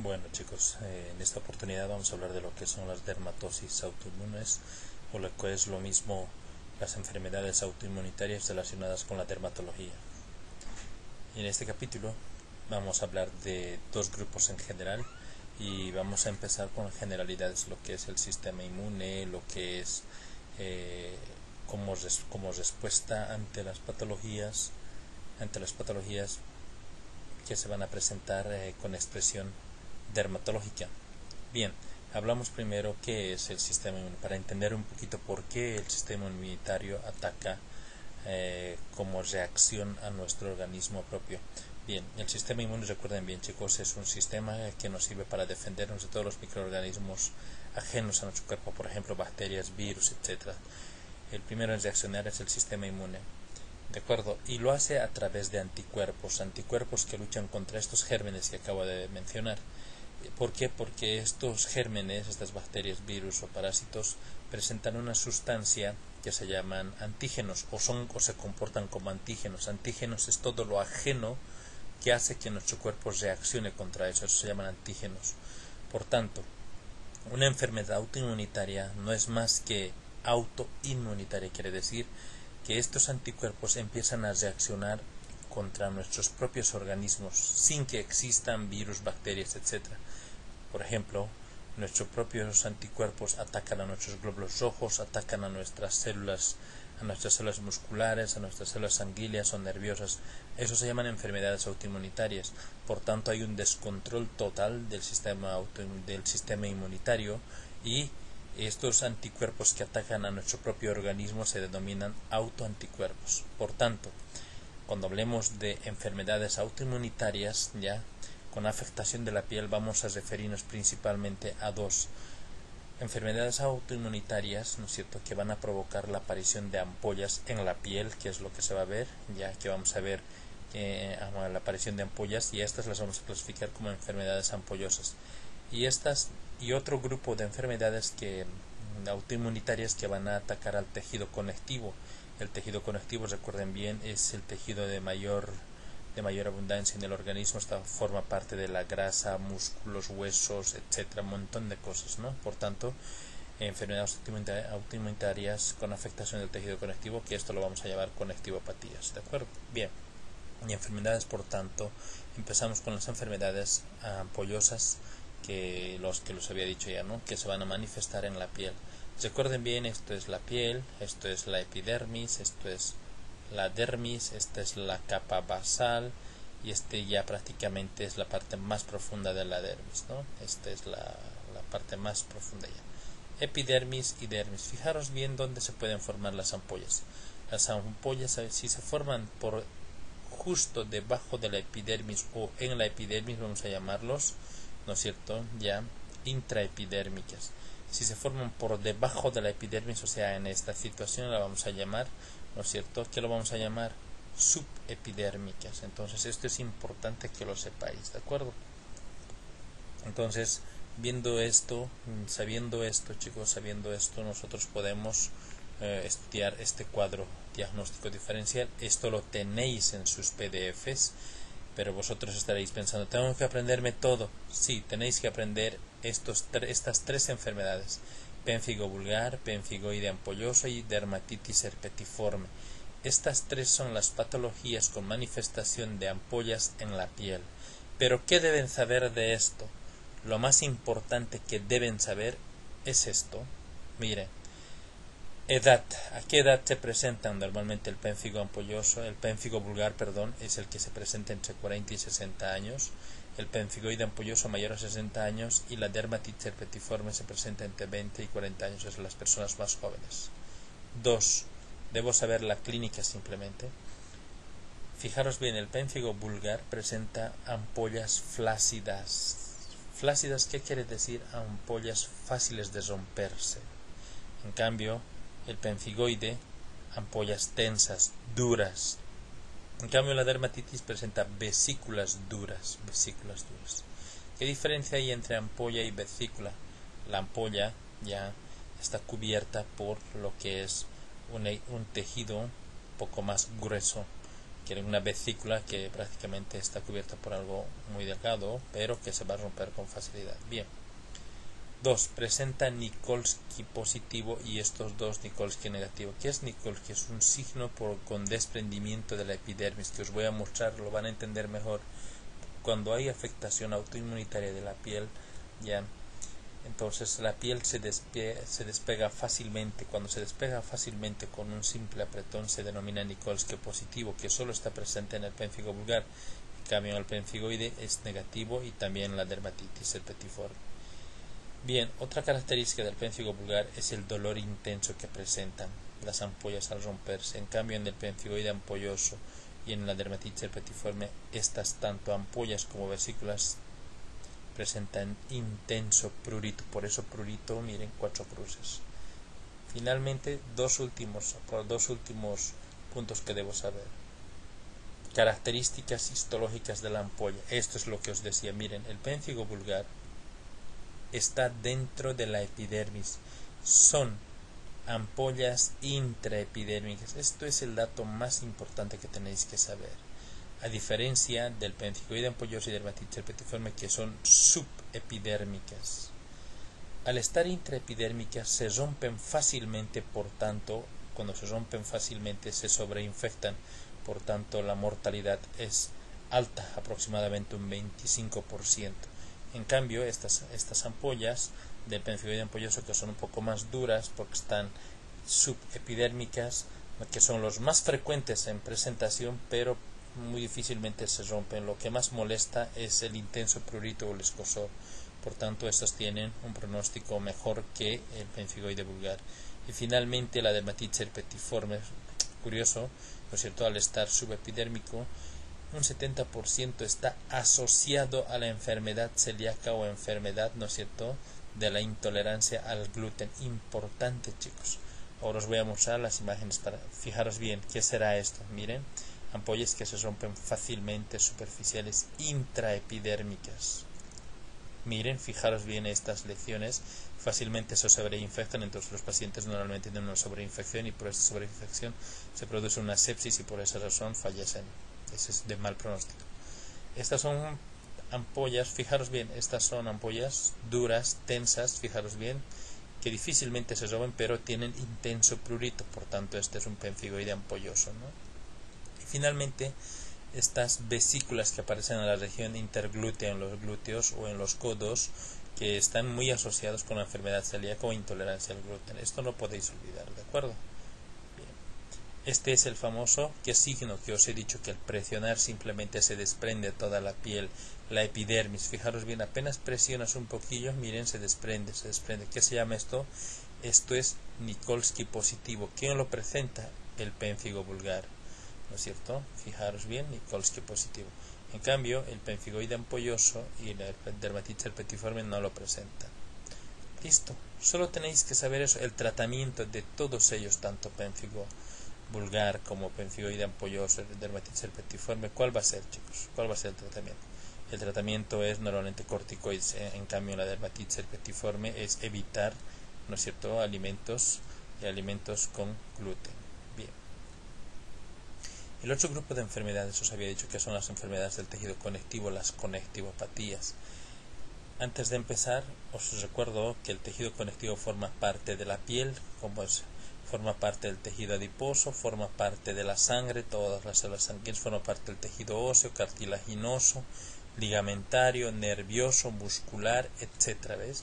Bueno chicos, en esta oportunidad vamos a hablar de lo que son las dermatosis autoinmunes o lo que es lo mismo las enfermedades autoinmunitarias relacionadas con la dermatología. Y en este capítulo vamos a hablar de dos grupos en general y vamos a empezar con generalidades, lo que es el sistema inmune, lo que es como respuesta ante las patologías que se van a presentar con expresión dermatológica. Bien, hablamos primero qué es el sistema inmune, para entender un poquito por qué el sistema inmunitario ataca como reacción a nuestro organismo propio. Bien, el sistema inmune, recuerden bien chicos, es un sistema que nos sirve para defendernos de todos los microorganismos ajenos a nuestro cuerpo, por ejemplo bacterias, virus, etc. El primero en reaccionar es el sistema inmune. ¿De acuerdo? Y lo hace a través de anticuerpos que luchan contra estos gérmenes que acabo de mencionar. ¿Por qué? Porque estos gérmenes, estas bacterias, virus o parásitos, presentan una sustancia que se llaman antígenos o se comportan como antígenos. Antígenos es todo lo ajeno que hace que nuestro cuerpo reaccione contra eso se llaman antígenos. Por tanto, una enfermedad autoinmunitaria no es más que autoinmunitaria, quiere decir que estos anticuerpos empiezan a reaccionar contra nuestros propios organismos sin que existan virus, bacterias, etc. Por ejemplo, nuestros propios anticuerpos atacan a nuestros glóbulos rojos, atacan a nuestras células musculares, a nuestras células sanguíneas o nerviosas. Eso se llaman enfermedades autoinmunitarias. Por tanto, hay un descontrol total del sistema inmunitario y estos anticuerpos que atacan a nuestro propio organismo se denominan autoanticuerpos. Por tanto, cuando hablemos de enfermedades autoinmunitarias, ya con afectación de la piel, vamos a referirnos principalmente a dos enfermedades autoinmunitarias, ¿no es cierto?, que van a provocar la aparición de ampollas en la piel, que es lo que se va a ver, ya que vamos a ver la aparición de ampollas, y estas las vamos a clasificar como enfermedades ampollosas. Y otro grupo de enfermedades autoinmunitarias que van a atacar al tejido conectivo. El tejido conectivo, recuerden bien, es el tejido de mayor abundancia en el organismo. Esta forma parte de la grasa, músculos, huesos, etcétera, un montón de cosas, ¿no? Por tanto, enfermedades autoinmunitarias con afectación del tejido conectivo, que esto lo vamos a llamar conectivopatías, ¿de acuerdo? Bien, y enfermedades, por tanto, empezamos con las enfermedades ampollosas, que los había dicho ya, ¿no?, que se van a manifestar en la piel. Recuerden bien, esto es la piel, esto es la epidermis, esto es la dermis, esta es la capa basal y ya prácticamente es la parte más profunda de la dermis, ¿no? Esta es la parte más profunda ya. Epidermis y dermis. Fijaros bien dónde se pueden formar las ampollas. Las ampollas, si se forman por justo debajo de la epidermis o en la epidermis, vamos a llamarlos, ¿no es cierto?, ya intraepidérmicas. Si se forman por debajo de la epidermis, o sea, en esta situación la vamos a llamar, ¿no es cierto?, que lo vamos a llamar subepidérmicas. Entonces esto es importante que lo sepáis, ¿de acuerdo? Entonces, sabiendo esto chicos, nosotros podemos estudiar este cuadro diagnóstico diferencial. Esto lo tenéis en sus PDFs, pero vosotros estaréis pensando, ¿tengo que aprenderme todo? Sí, tenéis que aprender estas tres enfermedades: pénfigo vulgar, pemfigoide ampolloso y dermatitis herpetiforme. Estas tres son las patologías con manifestación de ampollas en la piel. Pero ¿qué deben saber de esto? Lo más importante que deben saber es esto. Miren, edad. ¿A qué edad se presentan normalmente el pénfigo vulgar, es el que se presenta entre 40 y 60 años. El pemfigoide ampolloso mayor a 60 años y la dermatitis herpetiforme se presenta entre 20 y 40 años, es las personas más jóvenes. 2. Debo saber la clínica simplemente. Fijaros bien, el pénfigo vulgar presenta ampollas flácidas. ¿Flácidas qué quiere decir? Ampollas fáciles de romperse. En cambio, el pemfigoide, ampollas tensas, duras. En cambio, la dermatitis presenta vesículas duras. ¿Qué diferencia hay entre ampolla y vesícula? La ampolla ya está cubierta por lo que es un tejido un poco más grueso quieren una vesícula que prácticamente está cubierta por algo muy delgado, pero que se va a romper con facilidad. Bien. 2. Presenta Nikolsky positivo y estos dos Nikolsky negativo. ¿Qué es Nikolsky? Es un signo con desprendimiento de la epidermis, que os voy a mostrar, lo van a entender mejor. Cuando hay afectación autoinmunitaria de la piel, ya, entonces la piel se despega fácilmente. Cuando se despega fácilmente con un simple apretón se denomina Nikolsky positivo, que solo está presente en el pénfigo vulgar. En cambio, en el pénfigoide es negativo, y también la dermatitis septiforme. Bien, otra característica del pénfigo vulgar es el dolor intenso que presentan las ampollas al romperse. En cambio, en el pénfigoide ampolloso y en la dermatitis septiforme, estas tanto ampollas como vesículas presentan intenso prurito. Por eso prurito, miren, 4 cruces. Finalmente, dos últimos puntos que debo saber. Características histológicas de la ampolla. Esto es lo que os decía. Miren, el pénfigo vulgar está dentro de la epidermis. Son ampollas intraepidérmicas. Esto es el dato más importante que tenéis que saber. A diferencia del pénfigoide ampolloso y dermatitis septiforme, que son subepidérmicas. Al estar intraepidérmicas se rompen fácilmente, por tanto, cuando se rompen fácilmente se sobreinfectan, por tanto la mortalidad es alta, aproximadamente un 25%. En cambio, estas ampollas del pénfigoide ampolloso, que son un poco más duras porque están subepidérmicas, que son los más frecuentes en presentación, pero muy difícilmente se rompen. Lo que más molesta es el intenso prurito o el escozor. Por tanto, estos tienen un pronóstico mejor que el pénfigoide vulgar. Y finalmente, la dermatitis septiforme, curioso, ¿no es cierto? Al estar subepidérmico, un 70% está asociado a la enfermedad celíaca o enfermedad, ¿no es cierto?, de la intolerancia al gluten. Importante, chicos. Ahora os voy a mostrar las imágenes para fijaros bien qué será esto. Miren, ampollas que se rompen fácilmente, superficiales, intraepidérmicas. Miren, fijaros bien estas lesiones, fácilmente se sobreinfectan. Entonces los pacientes normalmente tienen una sobreinfección, y por esta sobreinfección se produce una sepsis y por esa razón fallecen. Ese es de mal pronóstico. Estas son ampollas, fijaros bien, estas son ampollas duras, tensas, fijaros bien, que difícilmente se rompen, pero tienen intenso prurito. Por tanto, este es un pénfigoide ampolloso, ¿no? Y finalmente, estas vesículas que aparecen en la región interglútea, en los glúteos o en los codos, que están muy asociados con la enfermedad celíaca o intolerancia al gluten. Esto no podéis olvidar, ¿de acuerdo? Este es el famoso signo que os he dicho, que al presionar simplemente se desprende toda la piel, la epidermis. Fijaros bien, apenas presionas un poquillo, miren, se desprende. ¿Qué se llama esto? Esto es Nikolsky positivo. ¿Quién lo presenta? El pénfigo vulgar, ¿no es cierto? Fijaros bien, Nikolsky positivo. En cambio, el pénfigoide ampolloso y la dermatitis septiforme no lo presentan. Listo, solo tenéis que saber eso, el tratamiento de todos ellos, tanto pénfigo vulgar como pénfigoide ampolloso, dermatitis septiforme. ¿Cuál va a ser, chicos? ¿Cuál va a ser el tratamiento? El tratamiento es normalmente corticoides. En cambio, la dermatitis septiforme es evitar, ¿no es cierto?, alimentos con gluten. Bien. El otro grupo de enfermedades os había dicho que son las enfermedades del tejido conectivo, las conectivopatías. Antes de empezar, os recuerdo que el tejido conectivo forma parte de la piel, forma parte del tejido adiposo, forma parte de la sangre, todas las células sanguíneas, forma parte del tejido óseo, cartilaginoso, ligamentario, nervioso, muscular, etc. ¿Ves?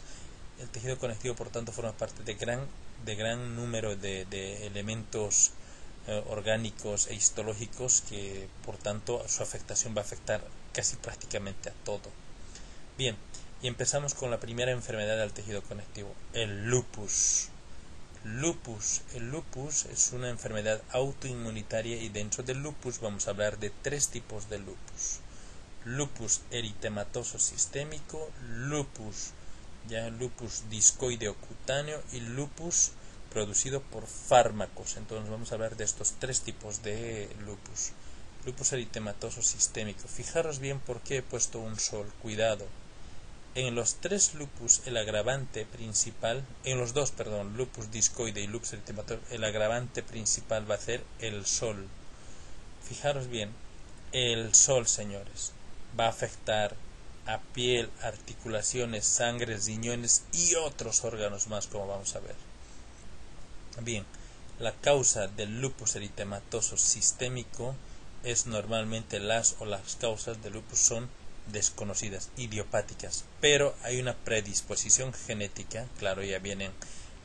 El tejido conectivo, por tanto, forma parte de gran número de elementos orgánicos e histológicos, que por tanto su afectación va a afectar casi prácticamente a todo. Bien, y empezamos con la primera enfermedad del tejido conectivo, el lupus. El lupus es una enfermedad autoinmunitaria, y dentro del lupus vamos a hablar de 3 tipos de lupus. Lupus eritematoso sistémico, lupus discoideo cutáneo y lupus producido por fármacos. Entonces vamos a hablar de estos 3 tipos de lupus. Lupus eritematoso sistémico. Fijaros bien por qué he puesto un sol, cuidado. En los 3 lupus, el agravante principal, en los 2, lupus discoide y lupus eritematoso, el agravante principal va a ser el sol. Fijaros bien, el sol, señores, va a afectar a piel, articulaciones, sangre, riñones y otros órganos más, como vamos a ver. Bien, la causa del lupus eritematoso sistémico es normalmente las causas del lupus son desconocidas, idiopáticas, pero hay una predisposición genética, claro, ya vienen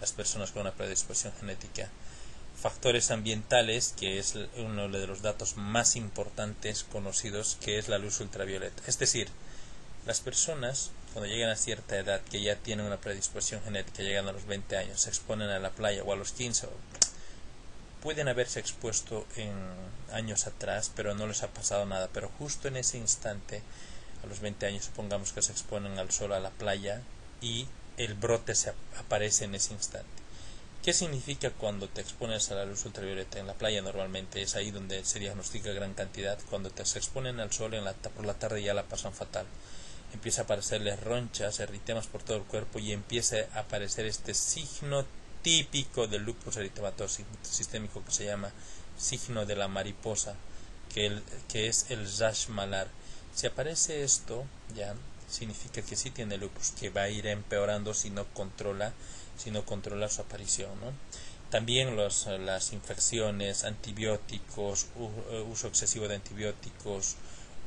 las personas con una predisposición genética, factores ambientales, que es uno de los datos más importantes conocidos, que es la luz ultravioleta. Es decir, las personas cuando llegan a cierta edad, que ya tienen una predisposición genética, llegan a los 20 años, se exponen a la playa, o a los 15, pueden haberse expuesto en años atrás, pero no les ha pasado nada, pero justo en ese instante, a los 20 años, supongamos que se exponen al sol, a la playa, y el brote aparece en ese instante. ¿Qué significa cuando te expones a la luz ultravioleta? En la playa normalmente es ahí donde se diagnostica gran cantidad. Cuando se exponen al sol por la tarde ya la pasan fatal. Empieza a aparecerles ronchas, eritemas por todo el cuerpo y empieza a aparecer este signo típico del lupus eritematoso sistémico que se llama signo de la mariposa, que es el rash malar. Si aparece esto, ya significa que sí tiene lupus, que va a ir empeorando si no controla su aparición, ¿no? También las infecciones, antibióticos, uso excesivo de antibióticos,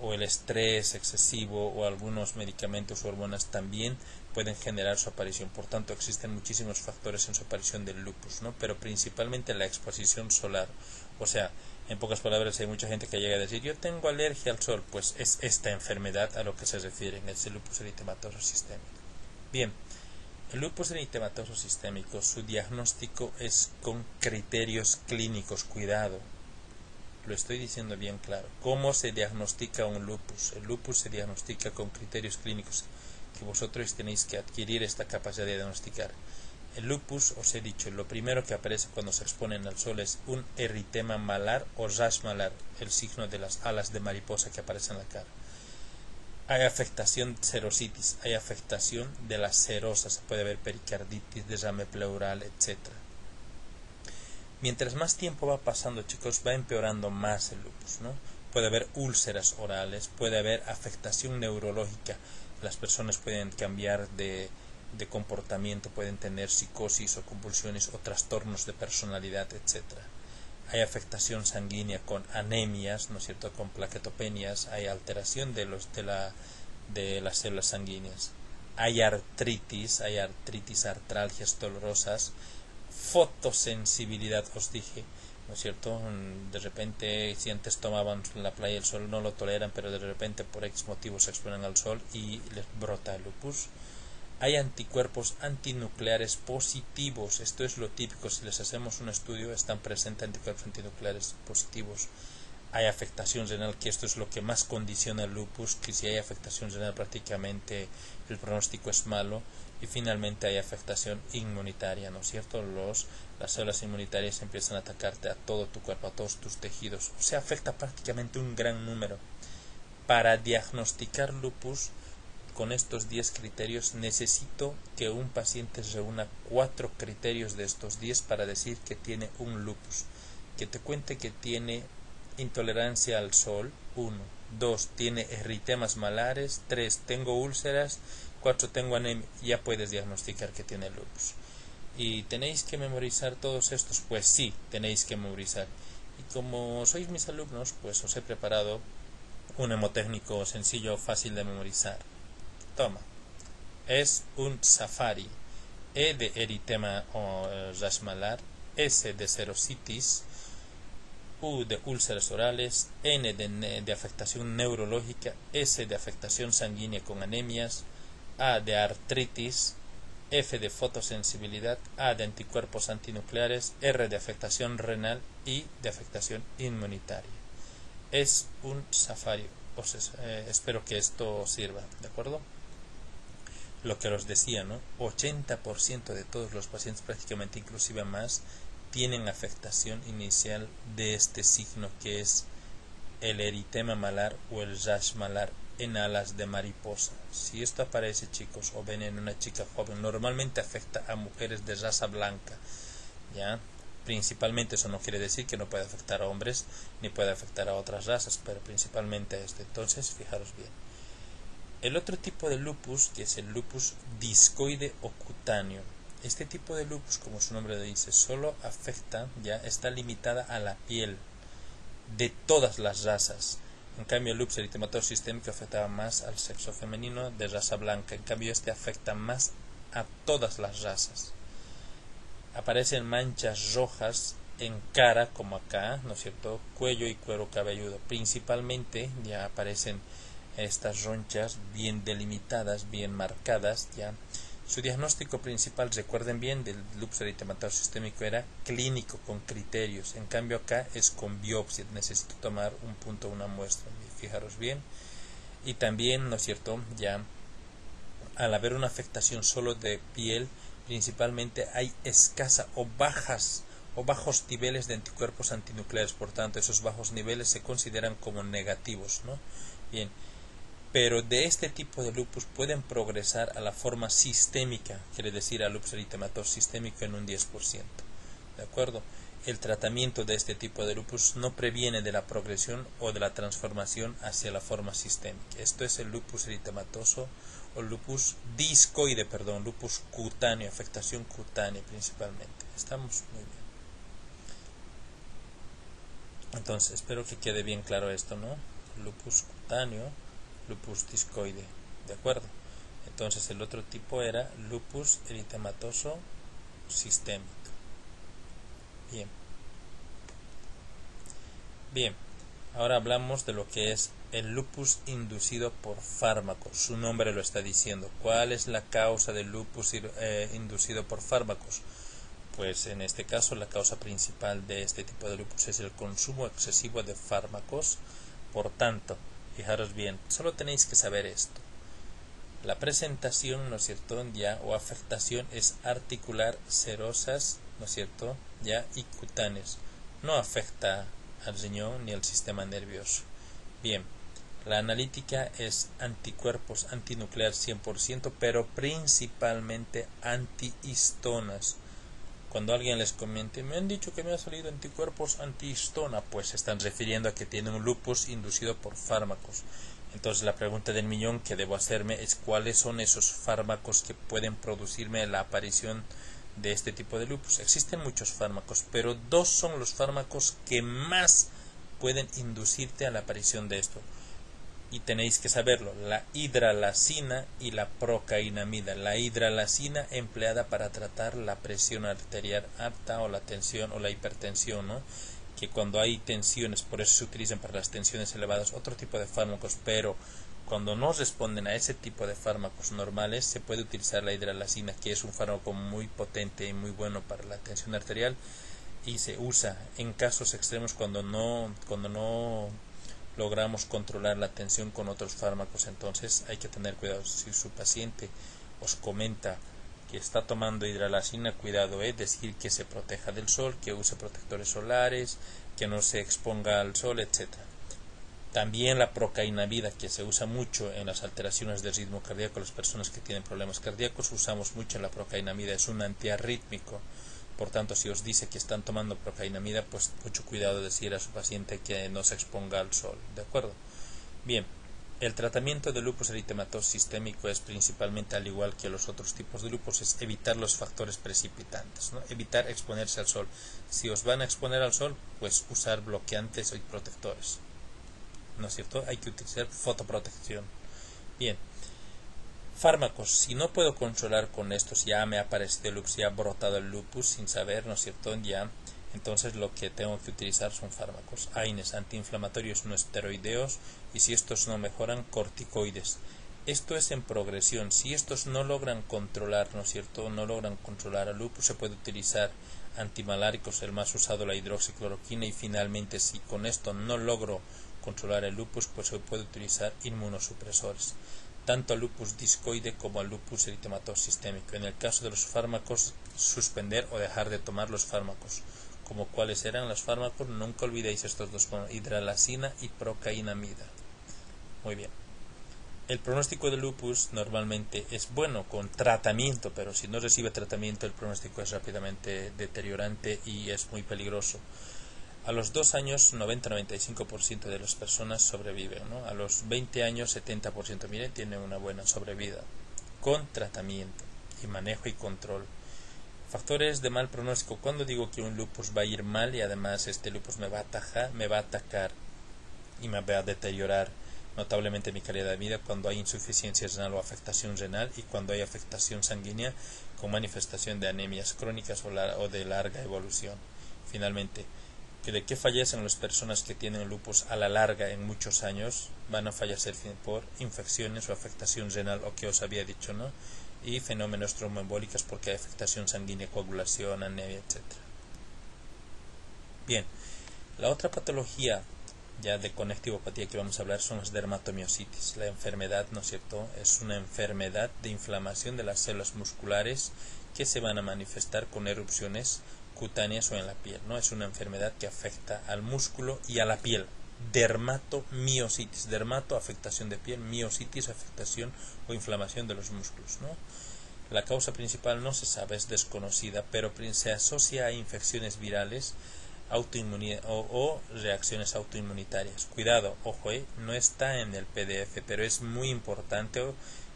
o el estrés excesivo, o algunos medicamentos o hormonas también pueden generar su aparición. Por tanto, existen muchísimos factores en su aparición del lupus, ¿no? Pero principalmente la exposición solar. O sea, en pocas palabras, hay mucha gente que llega a decir, yo tengo alergia al sol. Pues es esta enfermedad a lo que se refiere, es el lupus eritematoso sistémico. Bien, el lupus eritematoso sistémico, su diagnóstico es con criterios clínicos. Cuidado, lo estoy diciendo bien claro. ¿Cómo se diagnostica un lupus? El lupus se diagnostica con criterios clínicos, que vosotros tenéis que adquirir esta capacidad de diagnosticar. El lupus, os he dicho, lo primero que aparece cuando se exponen al sol es un eritema malar o rash malar, el signo de las alas de mariposa que aparece en la cara. Hay afectación de serositis, hay afectación de la serosa, se puede ver pericarditis, derrame pleural, etc. Mientras más tiempo va pasando, chicos, va empeorando más el lupus, ¿no? Puede haber úlceras orales, puede haber afectación neurológica, las personas pueden cambiar de comportamiento, pueden tener psicosis o convulsiones o trastornos de personalidad, etc. Hay afectación sanguínea con anemias, ¿no es cierto?, con plaquetopenias, hay alteración de las células sanguíneas, hay artritis, artralgias dolorosas, fotosensibilidad, os dije, ¿no es cierto? De repente, si antes tomaban la playa el sol, no lo toleran, pero de repente por X motivos se exponen al sol y les brota el lupus. Hay anticuerpos antinucleares positivos, esto es lo típico, si les hacemos un estudio están presentes anticuerpos antinucleares positivos. Hay afectación renal, que esto es lo que más condiciona el lupus, que si hay afectación renal prácticamente el pronóstico es malo. Y finalmente hay afectación inmunitaria, ¿no es cierto? Las células inmunitarias empiezan a atacarte a todo tu cuerpo, a todos tus tejidos, o sea, afecta prácticamente un gran número. Para diagnosticar lupus, con estos 10 criterios, necesito que un paciente reúna 4 criterios de estos 10 para decir que tiene un lupus. Que te cuente que tiene intolerancia al sol, 1. 2. Tiene eritemas malares. 3. Tengo úlceras. 4. Tengo anemia. Ya puedes diagnosticar que tiene lupus. ¿Y tenéis que memorizar todos estos? Pues sí, tenéis que memorizar. Y como sois mis alumnos, pues os he preparado un hemotécnico sencillo, fácil de memorizar. Toma, es un safari. E de eritema o rash malar, S de serositis, U de úlceras orales, N de afectación neurológica, S de afectación sanguínea con anemias, A de artritis, F de fotosensibilidad, A de anticuerpos antinucleares, R de afectación renal y de afectación inmunitaria. Es un safari. Espero que esto os sirva, ¿de acuerdo? Lo que os decía, ¿no? 80% de todos los pacientes, prácticamente inclusive más, tienen afectación inicial de este signo, que es el eritema malar o el rash malar en alas de mariposa. Si esto aparece, chicos, o ven en una chica joven, normalmente afecta a mujeres de raza blanca, ¿ya? Principalmente, eso no quiere decir que no puede afectar a hombres ni puede afectar a otras razas, pero principalmente a este. Entonces, fijaros bien. El otro tipo de lupus, que es el lupus discoide o cutáneo. Este tipo de lupus, como su nombre lo dice, solo afecta, ya está limitada a la piel de todas las razas. En cambio, el lupus eritematoso sistémico afectaba más al sexo femenino de raza blanca. En cambio, este afecta más a todas las razas. Aparecen manchas rojas en cara, como acá, ¿no es cierto?, cuello y cuero cabelludo. Principalmente ya aparecen estas ronchas bien delimitadas, bien marcadas, ya. Su diagnóstico principal, recuerden bien, del lupus eritematoso sistémico era clínico, con criterios. En cambio acá es con biopsia, necesito tomar un punto, una muestra, fijaros bien. Y también, ¿no es cierto?, ya al haber una afectación solo de piel, principalmente hay escasa o bajos niveles de anticuerpos antinucleares. Por tanto, esos bajos niveles se consideran como negativos, ¿no? Bien. Pero de este tipo de lupus pueden progresar a la forma sistémica, quiere decir al lupus eritematoso sistémico, en un 10%. ¿De acuerdo? El tratamiento de este tipo de lupus no previene de la progresión o de la transformación hacia la forma sistémica. Esto es el lupus eritematoso o lupus discoide, lupus cutáneo, afectación cutánea principalmente. Estamos muy bien. Entonces, espero que quede bien claro esto, ¿no? Lupus cutáneo, lupus discoide, ¿de acuerdo? Entonces el otro tipo era lupus eritematoso sistémico. Bien, ahora hablamos de lo que es el lupus inducido por fármacos. Su nombre lo está diciendo. ¿Cuál es la causa del lupus inducido por fármacos? Pues en este caso la causa principal de este tipo de lupus es el consumo excesivo de fármacos. Por tanto, fijaros bien, solo tenéis que saber esto. La presentación, ¿no es cierto?, ya, o afectación es articular, serosas, ¿no es cierto?, ya, y cutáneas. No afecta al riñón ni al sistema nervioso. Bien, la analítica es anticuerpos antinuclear 100%, pero principalmente antihistonas. Cuando alguien les comente, me han dicho que me han salido anticuerpos antihistona, pues se están refiriendo a que tienen un lupus inducido por fármacos. Entonces la pregunta del millón que debo hacerme es cuáles son esos fármacos que pueden producirme la aparición de este tipo de lupus. Existen muchos fármacos, pero dos son los fármacos que más pueden inducirte a la aparición de esto. Y tenéis que saberlo, la hidralazina y la procainamida. La hidralazina empleada para tratar la presión arterial alta o la tensión o la hipertensión, ¿no?, que cuando hay tensiones, por eso se utilizan para las tensiones elevadas otro tipo de fármacos, pero cuando no responden a ese tipo de fármacos normales se puede utilizar la hidralazina, que es un fármaco muy potente y muy bueno para la tensión arterial, y se usa en casos extremos cuando no logramos controlar la tensión con otros fármacos. Entonces hay que tener cuidado. Si su paciente os comenta que está tomando hidralazina, cuidado, decir que se proteja del sol, que use protectores solares, que no se exponga al sol, etc. También la procainamida, que se usa mucho en las alteraciones del ritmo cardíaco. Las personas que tienen problemas cardíacos usamos mucho la procainamida, es un antiarrítmico. Por tanto, si os dice que están tomando procainamida, pues mucho cuidado decir a su paciente que no se exponga al sol, ¿de acuerdo? Bien, el tratamiento de lupus eritematoso sistémico es principalmente, al igual que los otros tipos de lupus, es evitar los factores precipitantes, ¿no? Evitar exponerse al sol. Si os van a exponer al sol, pues usar bloqueantes y protectores, ¿no es cierto? Hay que utilizar fotoprotección. Bien. Fármacos, si no puedo controlar con estos, ya me ha aparecido el lupus, ya ha brotado el lupus sin saber, ¿no es cierto? Ya, entonces lo que tengo que utilizar son fármacos, AINES, antiinflamatorios no esteroideos, y si estos no mejoran, corticoides. Esto es en progresión. Si estos no logran controlar, ¿no es cierto?, no logran controlar el lupus, se puede utilizar antimaláricos, el más usado, la hidroxicloroquina, y finalmente si con esto no logro controlar el lupus, pues se puede utilizar inmunosupresores, tanto al lupus discoide como al lupus eritematoso sistémico. En el caso de los fármacos, suspender o dejar de tomar los fármacos. Como cuáles eran los fármacos, nunca olvidéis estos dos, hidralazina y procainamida. Muy bien. El pronóstico de lupus normalmente es bueno con tratamiento, pero si no recibe tratamiento el pronóstico es rápidamente deteriorante y es muy peligroso. A los 2 años 90-95% de las personas sobreviven, ¿no? A los 20 años 70%, miren, tienen una buena sobrevida con tratamiento y manejo y control. Factores de mal pronóstico. Cuando digo que un lupus va a ir mal y además este lupus me va a atacar y me va a deteriorar notablemente mi calidad de vida, cuando hay insuficiencia renal o afectación renal, y cuando hay afectación sanguínea con manifestación de anemias crónicas o de larga evolución. Finalmente, ¿de qué fallecen las personas que tienen lupus a la larga en muchos años? Van a fallecer por infecciones o afectación renal, o que os había dicho, ¿no? Y fenómenos tromboembólicos porque hay afectación sanguínea, coagulación, anemia, etc. Bien, la otra patología ya de conectivopatía que vamos a hablar son las dermatomiositis. La enfermedad, ¿no es cierto?, es una enfermedad de inflamación de las células musculares que se van a manifestar con erupciones cutáneas o en la piel, ¿no? Es una enfermedad que afecta al músculo y a la piel. Dermatomiositis, dermato, afectación de piel, miositis, afectación o inflamación de los músculos, ¿no? La causa principal no se sabe, es desconocida, pero se asocia a infecciones virales, o reacciones autoinmunitarias. Cuidado, ojo, no está en el PDF, pero es muy importante,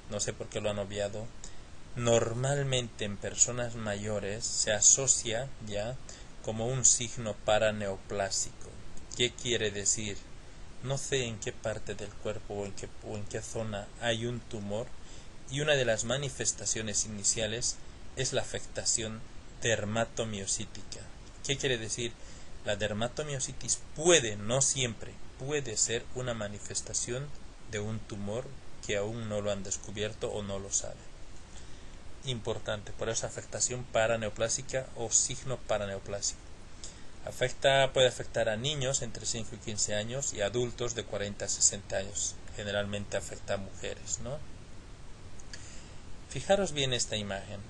no sé por qué lo han obviado. Normalmente en personas mayores se asocia ya como un signo paraneoplásico. ¿Qué quiere decir? No sé en qué parte del cuerpo o en qué zona hay un tumor, y una de las manifestaciones iniciales es la afectación dermatomiosítica. ¿Qué quiere decir? La dermatomiositis puede, no siempre, puede ser una manifestación de un tumor que aún no lo han descubierto o no lo saben. Importante, por eso afectación paraneoplásica o signo paraneoplásico. Puede afectar a niños entre 5 y 15 años y adultos de 40 a 60 años. Generalmente afecta a mujeres, ¿no? Fijaros bien esta imagen.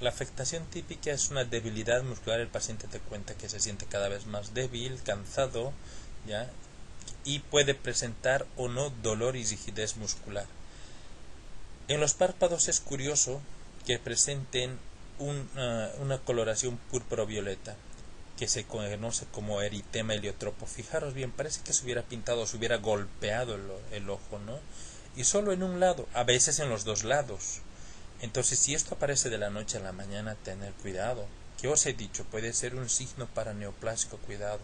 La afectación típica es una debilidad muscular. El paciente te cuenta que se siente cada vez más débil, cansado, ¿ya? Y puede presentar o no dolor y rigidez muscular. En los párpados es curioso que presenten una coloración púrpura-violeta, que se conoce como eritema heliotropo. Fijaros bien, parece que se hubiera pintado, se hubiera golpeado el ojo, ¿no? Y solo en un lado, a veces en los dos lados. Entonces, si esto aparece de la noche a la mañana, tener cuidado. ¿Qué os he dicho? Puede ser un signo paraneoplásico, cuidado.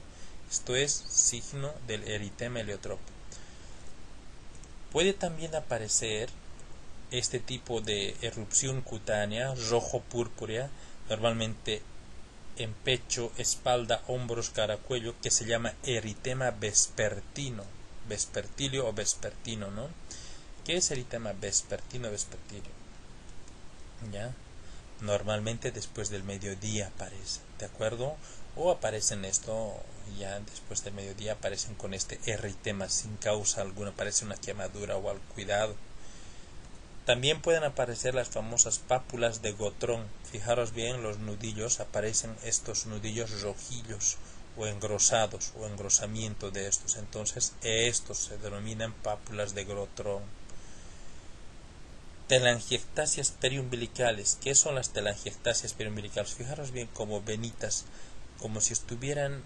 Esto es signo del eritema heliotropo. Puede también aparecer este tipo de erupción cutánea, rojo-púrpura, normalmente en pecho, espalda, hombros, cara, cuello, que se llama eritema vespertino, vespertilio o vespertino, ¿no? ¿Qué es eritema vespertino, vespertilio? ¿Ya? Normalmente después del mediodía aparece, ¿de acuerdo? O aparecen esto ya después del mediodía, aparecen con este eritema sin causa alguna, aparece una quemadura o algo, cuidado. También pueden aparecer las famosas pápulas de Gotrón. Fijaros bien, los nudillos, aparecen estos nudillos rojillos o engrosados o engrosamiento de estos. Entonces estos se denominan pápulas de Gotrón. Telangiectasias periumbilicales. ¿Qué son las telangiectasias periumbilicales? Fijaros bien, como venitas, como si estuvieran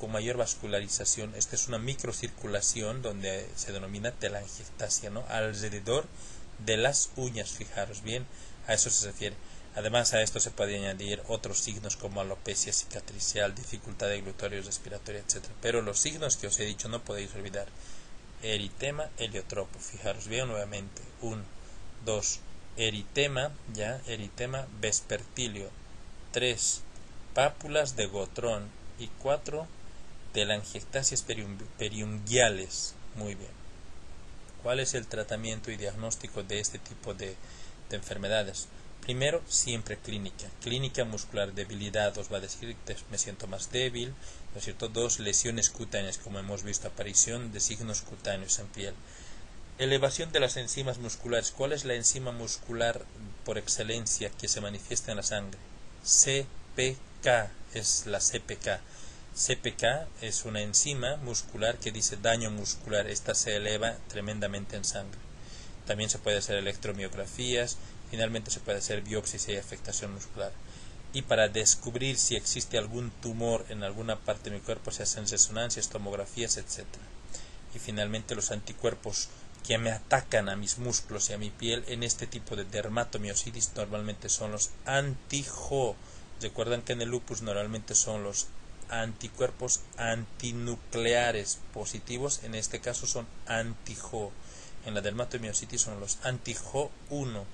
con mayor vascularización. Esta es una microcirculación donde se denomina telangiectasia, ¿no? Alrededor de las uñas, fijaros bien, a eso se refiere. Además, a esto se puede añadir otros signos como alopecia cicatricial, dificultad deglutorio, respiratoria, etc. Pero los signos que os he dicho no podéis olvidar. Eritema heliotropo, fijaros bien nuevamente. 1, 2, eritema, ya, eritema vespertilio. 3, pápulas de Gotrón. Y 4, telangiectasias periunguiales. Muy bien. ¿Cuál es el tratamiento y diagnóstico de este tipo de enfermedades? Primero, siempre clínica muscular, debilidad, os va a decir que me siento más débil, ¿no es cierto? 2, lesiones cutáneas, como hemos visto, aparición de signos cutáneos en piel. Elevación de las enzimas musculares. ¿Cuál es la enzima muscular por excelencia que se manifiesta en la sangre? CPK, es la CPK. CPK es una enzima muscular que dice daño muscular. Esta se eleva tremendamente en sangre. También se puede hacer electromiografías, finalmente se puede hacer biopsia si hay afectación muscular. Y para descubrir si existe algún tumor en alguna parte de mi cuerpo se hacen resonancias, tomografías, etc. Y finalmente los anticuerpos que me atacan a mis músculos y a mi piel en este tipo de dermatomiositis normalmente son los anti-Jo. Recuerdan que en el lupus normalmente son los anticuerpos antinucleares positivos, en este caso son anti-Jo. En la dermatomiositis son los anti-Jo1.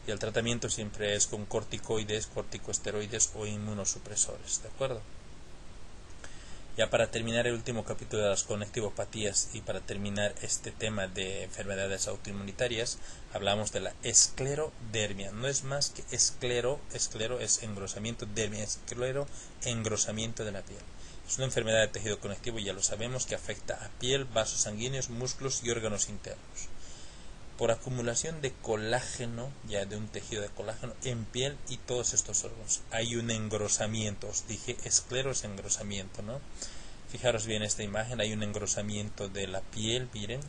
Y el tratamiento siempre es con corticoides, corticosteroides o inmunosupresores, ¿de acuerdo? Ya para terminar el último capítulo de las conectivopatías y para terminar este tema de enfermedades autoinmunitarias, hablamos de la esclerodermia. No es más que esclero es engrosamiento, dermia, esclero, engrosamiento de la piel. Es una enfermedad de tejido conectivo, ya lo sabemos, que afecta a piel, vasos sanguíneos, músculos y órganos internos. Por acumulación de colágeno, ya de un tejido de colágeno en piel y todos estos órganos. Hay un engrosamiento, os dije, esclero es engrosamiento, ¿no? Fijaros bien esta imagen, hay un engrosamiento de la piel, miren,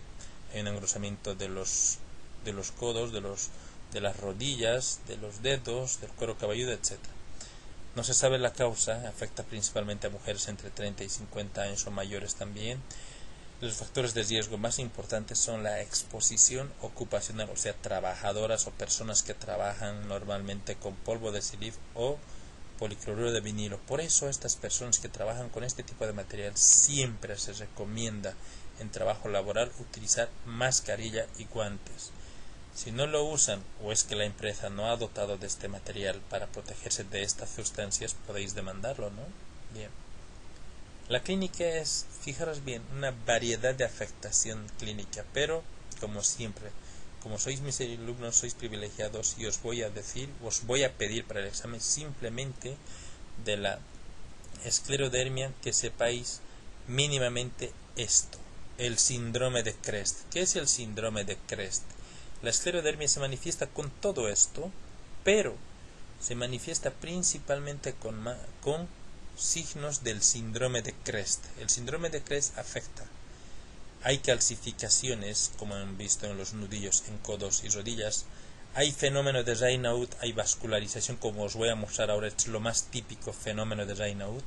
hay un engrosamiento de los codos, de las rodillas, de los dedos, del cuero cabelludo, etc. No se sabe la causa, afecta principalmente a mujeres entre 30 y 50 años o mayores también. Los factores de riesgo más importantes son la exposición ocupacional, o sea, trabajadoras o personas que trabajan normalmente con polvo de silicio o policloruro de vinilo. Por eso estas personas que trabajan con este tipo de material siempre se recomienda en trabajo laboral utilizar mascarilla y guantes. Si no lo usan o es que la empresa no ha dotado de este material para protegerse de estas sustancias, podéis demandarlo, ¿no? Bien. La clínica es, fijaros bien, una variedad de afectación clínica, pero como siempre, como sois mis alumnos, sois privilegiados y os voy a pedir para el examen simplemente de la esclerodermia que sepáis mínimamente esto, el síndrome de Crest. ¿Qué es el síndrome de Crest? La esclerodermia se manifiesta con todo esto, pero se manifiesta principalmente con signos del síndrome de Crest. El síndrome de Crest afecta. Hay calcificaciones, como han visto en los nudillos en codos y rodillas. Hay fenómeno de Raynaud, hay vascularización, como os voy a mostrar ahora, es lo más típico fenómeno de Raynaud.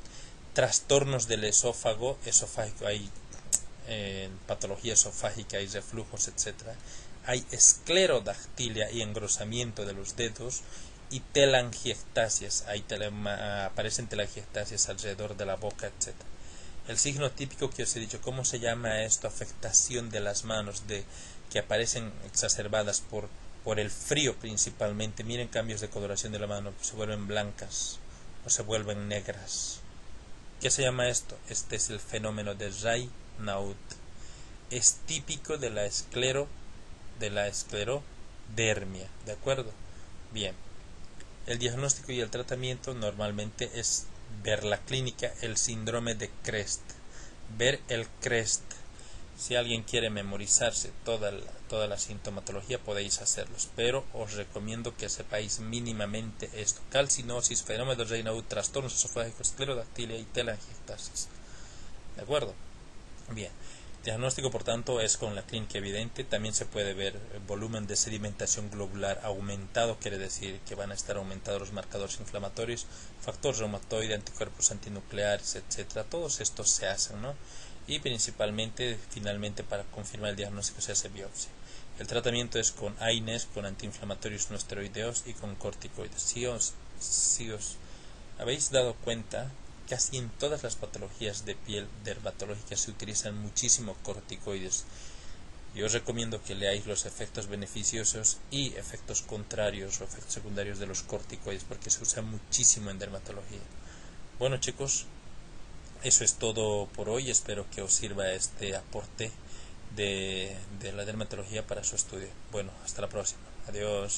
Trastornos del esófago, esofágico, hay patología esofágica, hay reflujos, etc. Hay esclerodactilia y engrosamiento de los dedos. Y telangiectasias, aparecen telangiectasias alrededor de la boca, etc. El signo típico que os he dicho, ¿cómo se llama esto? Afectación de las manos, que aparecen exacerbadas por el frío principalmente. Miren cambios de coloración de la mano, se vuelven blancas o se vuelven negras. ¿Qué se llama esto? Este es el fenómeno de Raynaud. Es típico de la esclerodermia, ¿de acuerdo? Bien. El diagnóstico y el tratamiento normalmente es ver la clínica, el síndrome de Crest, ver el Crest. Si alguien quiere memorizarse toda la sintomatología podéis hacerlos, pero os recomiendo que sepáis mínimamente esto: calcinosis, fenómeno de Raynaud, trastornos esofágicos, esclerodactilia y telangiectasias. ¿De acuerdo? Bien. Diagnóstico, por tanto, es con la clínica evidente. También se puede ver el volumen de sedimentación globular aumentado, quiere decir que van a estar aumentados los marcadores inflamatorios, factor reumatoide, anticuerpos antinucleares, etc. Todos estos se hacen, ¿no? Y principalmente, finalmente, para confirmar el diagnóstico se hace biopsia. El tratamiento es con AINES, con antiinflamatorios no esteroideos y con corticoides. Si os habéis dado cuenta, casi en todas las patologías de piel dermatológicas se utilizan muchísimo corticoides. Yo os recomiendo que leáis los efectos beneficiosos y efectos contrarios o efectos secundarios de los corticoides, porque se usa muchísimo en dermatología. Bueno, chicos, eso es todo por hoy. Espero que os sirva este aporte de la dermatología para su estudio. Bueno, hasta la próxima. Adiós.